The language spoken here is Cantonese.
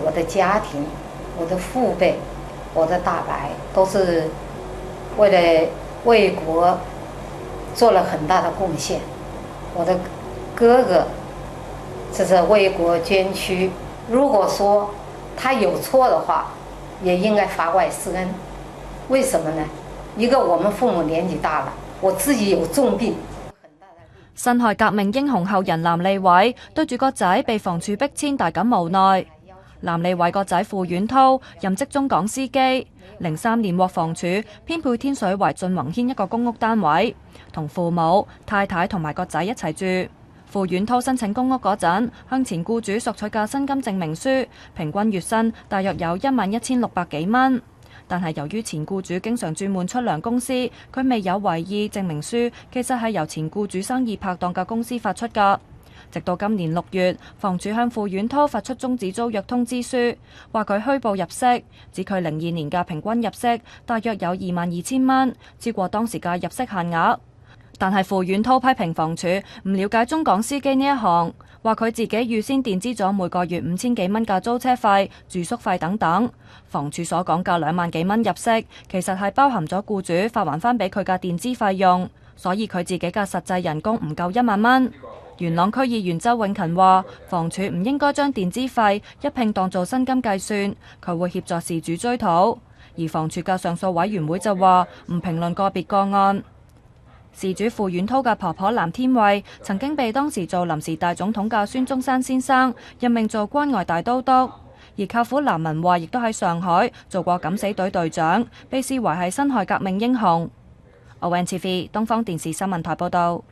我的家庭、我的父辈、我的大伯都是为了为国做了很大的贡献。我的哥哥这是为国捐躯，如果说他有錯的話，也應該法外施恩。為什麼呢？一個我們父母年紀大了，我自己有重病。辛亥革命英雄後人藍利偉對住個仔被房署逼遷大感無奈。藍利偉個仔傅遠濤任職中港司機，03年獲房署編配天水圍俊宏軒一個公屋單位，同父母、太太同埋個仔一齊住。傅遠濤申請公屋嗰陣，向前僱主索取嘅薪金證明書，平均月薪大約有11600幾蚊。但係由於前僱主經常轉換出糧公司，佢未有懷疑證明書其實係由前僱主生意拍檔嘅公司發出㗎。直到今年6月，房署向傅遠濤發出終止租約通知書，話佢虛報入息，指佢02年嘅平均入息大約有22000蚊，超過當時嘅入息限額。但係傅遠濤批評房署唔了解中港司機呢一行，話佢自己預先墊資咗每個月5000幾蚊嘅租車費、住宿費等等。房署所講嘅2萬幾蚊入息，其實係包含咗僱主發還翻俾佢嘅墊資費用，所以佢自己嘅實際人工唔夠1萬蚊。元朗區議員周永勤話：房署唔應該將墊資費一併當做薪金計算，佢會協助事主追討。而房署嘅上訴委員會就話唔評論個別個案。事主傅遠濤嘅婆婆藍天慧曾經被當時做臨時大總統嘅孫中山先生任命做關外大都督，而舅父藍文慧亦都喺上海做過敢死隊隊長，被視為係辛亥革命英雄。ONTV 東方電視新聞台報道。